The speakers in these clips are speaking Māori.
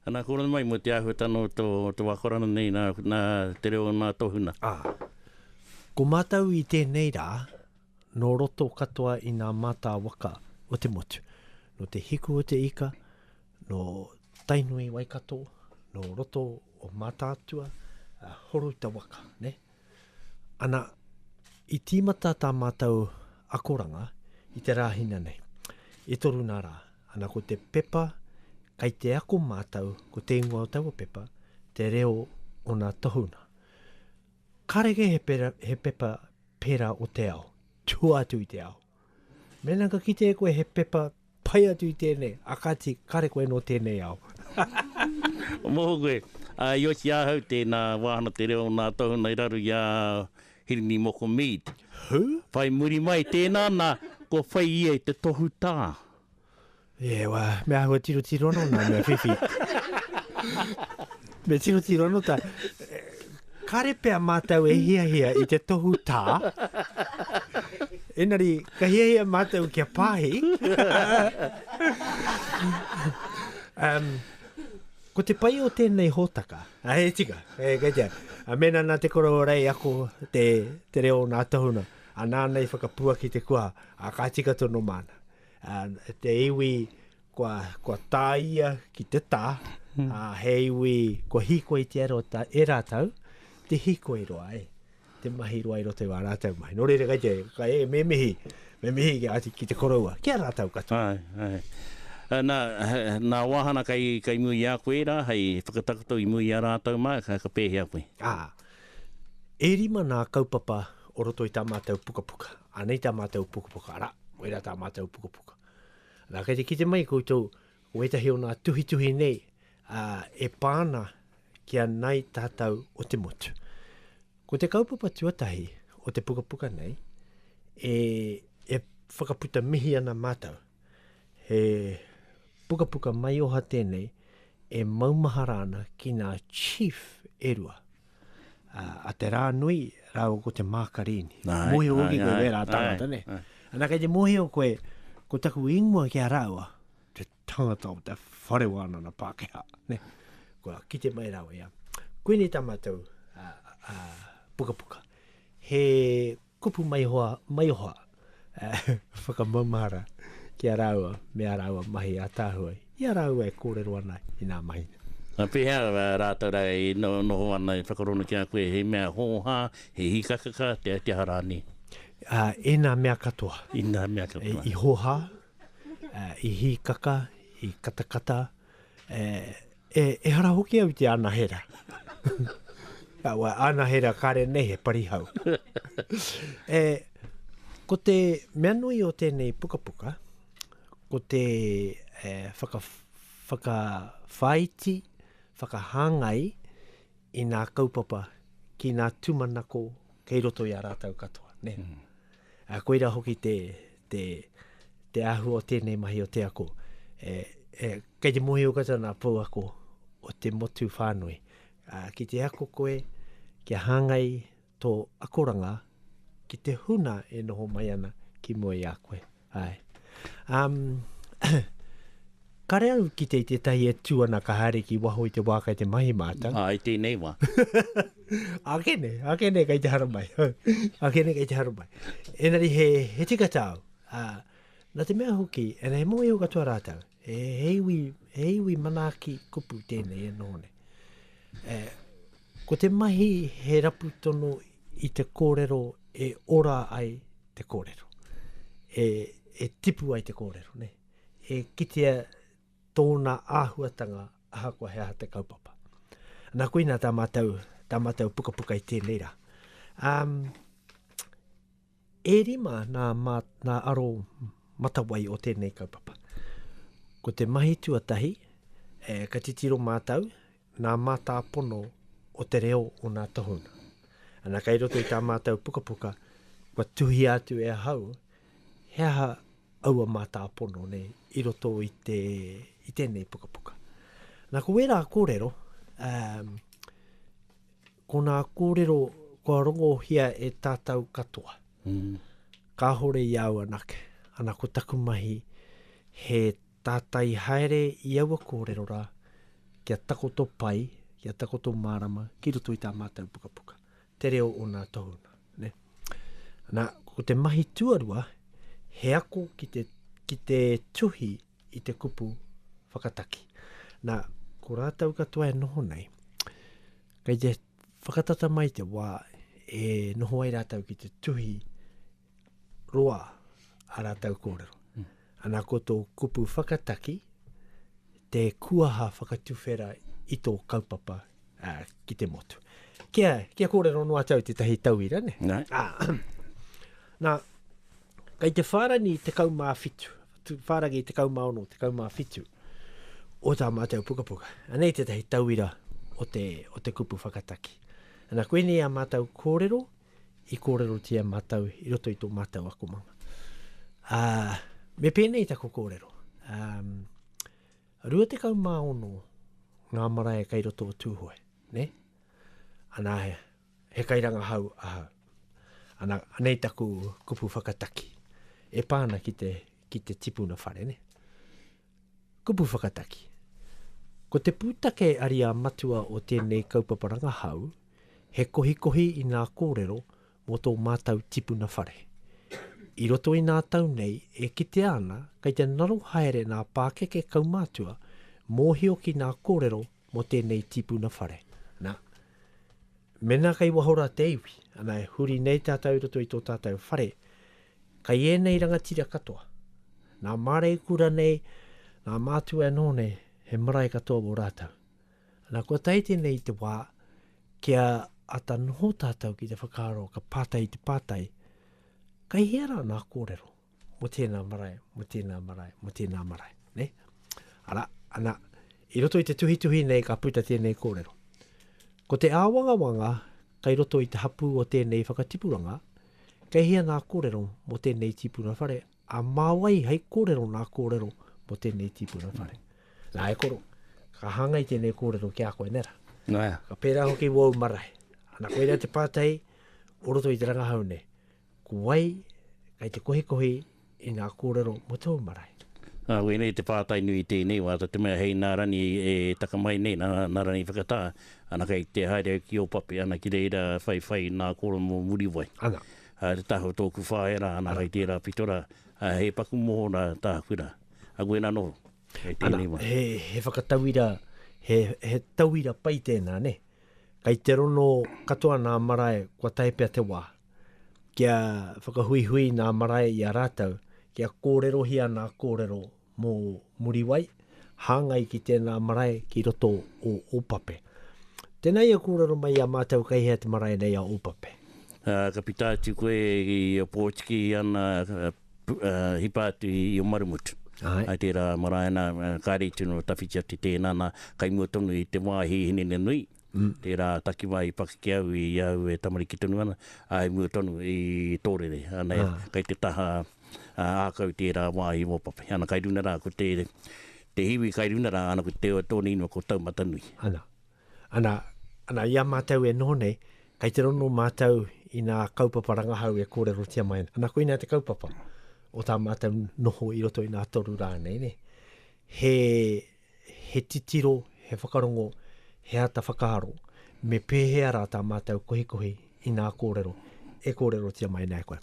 Ana kora mai mo te ahu tano to wakorana nei na te reo nā tohuna. Ko mātau I tēnei rā, no roto katoa I ngā mātā waka o te motu. No te hiku o te ika, no tainui waikato, no roto o mātātua, horu ta waka, ne? Ana, I tīmata tā mātau akoranga, I te rāhina nei. E toru nā rā, ana ko te pepa, kai te ako mātau, ko te ingoa o tau pepa, te reo o nā tohuna. Kareke he pepa pera o te ao, tua atu I te ao. Mena ka kite koe he pepa pai atu I tēnei, akati kare koe no tēnei ao. Moho koe, iosi ahau tēnā wāhana te reo nā tohuna I raru I a Hirini Moko Mead. Whai muri mai tēnā nā, ko whai ia I te tohu tā. Mea hua tiro no nā mea whiwhi. Me tiro no tā. Kare pea mātau e hia I te tohu tā. Enari, ka hia mātau kia pāhi. Ko te pai o tēnei hōtaka. E tika, kaitea. Mena nā te koro rei ako te reo nā tohuna. A nānei whakapua ki te kua, a ka tika tono mana. Te iwi kua tāia ki te tā. He iwi kua hiko I te ero e rātau. Te hiko I roa te mahi roa I roto I wā rātau mahi. Nō reira kai me mihi ki ati ki te koroua. Kia rātau katoa. Nā wāhana kai mui a koe rā, hei whakatakato I mui a rātau mai, ka pēhi a koe. E rima nā kaupapa o roto I tā mātau pukapuka. Anei tā mātau pukapuka, ara, oera tā mātau pukapuka. Nā kei te kite mai koutou, o etahi o nā tuhi nei, e pāna kia nai tātau o te motu. Ko te kaupapa tuatahi o te pukapuka nei, e whakaputa mihi ana mātau. He pukapuka mai oha tēnei, e maumaharana ki ngā chief erua. A te rā nui, rāo ko te mākarini. Mohe oki koe wera tangata, ne? Ana kei te mohe o koe, ko taku ingoa kia rāua, te tangata o te wharewana na Pākehā, ne? Koa, ki te mai rāua, ia. Koe ni tā mātou pukapuka. He kupu mai hoa, whakamaumahara kia rāua, mea rāua mahi a tāhuai. Ia rāua e kōrero ana I nā mahina. Pehea rātou rai noho ana I whakarona kia koe, he mea hōhā, he hikakaka, te harani. E nā mea katoa. I nā mea katoa. I hōhā, I hikaka, I katakata, e hara hoki au te anahera. Anahera kare nei he parihau. Ko te mea nui o tēnei pukapuka, ko te whakawhaiti, whakahāngai I nā kaupapa ki nā tūmanako kei roto I a rātau katoa. Ne? Koira hoki te ahu o tēnei mahi o te ako. Kei te mohi o kata nā pau ako o te motu whānui. Ki te ako koe, kia hāngai tō akoranga, ki te huna e noho mai ana ki moe a koe. Kare au ki te tahi e tuana ka haere ki waho I te wākai te mahi mātau. I tēnei wā. Akene kei te haramai. Akene kei te haramai. Enari he tika tāu. Nā te mea hoki, ena he moe o katoa rātau. He iwi manaki kupu tēnei e nōne. Ko te mahi he rapu tono I te kōrero e ora ai te kōrero. E tipu ai te kōrero, ne? E kitea tōna āhuatanga aha kua hea te kaupapa. Nā koina tā mātau pukapuka I tēnei rā. E rima nā aro matawai o tēnei kaupapa. Ko te mahi tuatahi, ka titiro mātau, nā mātā pono o te reo o nā tohuna. Ana kei roto I tā mātau pukapuka, kua tuhi atu e hau, hea aua mātā pono ne, I roto I tēnei pukapuka. Nā ko wera kōrero, ko nā kōrero, kua rongo hia e tātau katoa. Ka hore I au anake, ana ko taku mahi, he tātai haere I aua kōrero rā, kia takoto pai, kia takoto marama, ki roto i tā mātou pukapuka. Te reo o nā tohuna. Ne? Nā, ko te mahi tuarua, he ako ki te tuhi i te kupu whakataki. Nā, ko rātau katoa e noho nei, kei te whakatata mai te wā e noho ai rātau ki te tuhi roa a rātau kōrero. Ana ko tō kupu whakataki, te kuaha whakatuwhera i tō kaupapa ki te motu. Kia kōrero noa tau te tahi tauira, ne? Nei. Nā, kei te whārani te kaumā whitu, whāragi te kaumā ono, te kaumā whitu, o tā mātou pukapuka. Anei te tahi tauira o te kupu whakataki. Ana koe ni a mātou kōrero, i kōrero tia mātou, i roto i tō mātou akumanga. Me pēnei tako kōrero. Rua te kaumā ono, ngā marae kei roto o tūhoe, ne? Ana he kairanga hau ahau. Ana anei taku kupu whakataki. E pāna ki te tipuna whare, ne? Kupu whakataki. Ko te pūtake aria matua o tēnei kaupaparanga hau, he kohi i ngā kōrero mō tō mātau tipuna whare. I roto i nā tau nei, e kite ana, kei te naro haere nā pākeke kaumātua, mōhio ki nā kōrero mō tēnei tipuna whare. Nā, mena kei wahora te iwi, ana e huri nei tātau roto i tō tātau whare, kai e nei rangatira katoa. Nā mārei kura nei, nā mātua anō nei, he marae katoa o rātau. Nā kua taite nei te wā, kia ata noho tātau ki te whakaaro, ka pātai te pātai, kai hiara nā kōrero, mo tēnā marae, mo tēnā marae, mo tēnā marae, ne? Ara, ana, i roto i te tuhi nei ka puta tēnei kōrero. Ko te āwangawanga, kai roto i te hapu o tēnei whakatipuranga, kai hia nā kōrero mo tēnei tipuna whare, a māwai hei kōrero nā kōrero mo tēnei tipuna whare. Nā e koro, ka hanga i tēnei kōrero ki a koe nera. Noia. Ka pērā hoki wau marae. Ana koe rea te pātai, o roto i te rangahau nei. Kuwai, kai te kohi i ngā kōrero mo tau marae. Wēnei te pātai nui tēnei, wā te mea hei nā rani e takamai nei, nā rani whakatā. Ana kei te haere ki o papi, ana ki reira whai nā kōrero mo muriwai. Ana. Te taho tōku whaera, ana kei tērā pitora. He paku moho nā tāwhira. A koe nā noho. Ana, he whakatauira, he tauira pai tēnā, ne? Kai te rono katoa nā marae, kua taipea te wā. Kia whakahui nā marae i a rātau, kia kōrero hia nā kōrero mō muriwai, hāngai ki tēnā marae ki roto o Opape. Tēnei a kōrero mai a mātou kai hea te marae nei a Opape. Ka pitātu koe i o Pōtiki ana hipātu i o Marumutu. Ai tērā marae nā kāre tino tawhitia te tēnā nā kaimua tonu i te wāhi hinene nui. Tērā takiwā i Pakikiau i au e tamariki tonu ana, ai mua tonu i tōrere, ana kei te taha ākau tērā wāhi Opape. Ana kai runa rā, ko te hiwi kai runa rā, ana ko te tōni inua ko taumata nui. Ana ia mātou e nōne, kai te rono mātou i nā kaupapa rangahau e kōrero tia mai. Ana koe nā te kaupapa o tā mātou noho i roto i nā toru rānei, ne? He titiro, he whakarongo, he ata whakaaro, me pēhea rā tā mātou kohi i nā kōrero, e kōrero tia mai nai koe.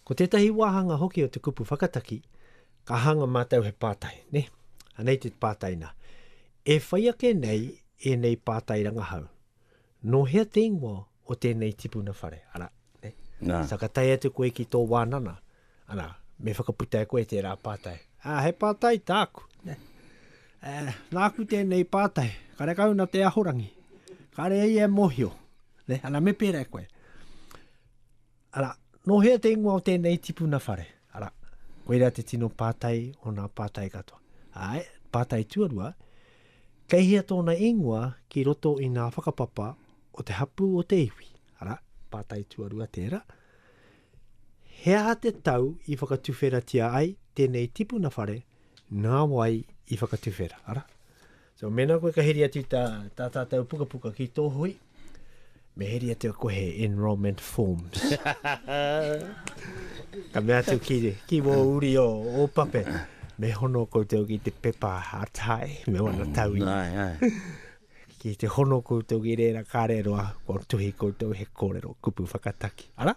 Ko tētahi wāhanga hoki o te kupu whakataki, ka hanga mātou he pātai, ne? Anei te pātai nā. E whaiake nei, e nei pātai rangahau. No hea te ingoa o tēnei tipuna whare, ara, ne? Sakatai atu koe ki tō wānana, ana, me whakaputai koe tērā pātai. He pātai tāku, ne? Nāku tēnei pātai, kare kauna te ahorangi, kare ei e mohio, ne? Ana me pērai koe. Ara, no hea te ingoa o tēnei tipuna whare, ara, koe rea te tino pātai o nā pātai katoa. Pātai tuarua, kei hea tōna ingoa ki roto i nā whakapapa o te hapu o te iwi. Ara, pātai tuarua tērā. Hea te tau i whakatuwhera tia ai, tēnei tipuna whare, nā wai i whakatuwhera. Ara. So, mena koe ka heri atu tā tātou pukapuka ki tō hui, me heri atu koe he enrollment forms. Ka mea atu ki wō uri o Pape. Me hono koutou ki te pepa hatai, me wana tau i. Ai. Ki te hono koutou ki reira kāreroa, kua tuhi koutou he kōrero kupu whakataki. Ara?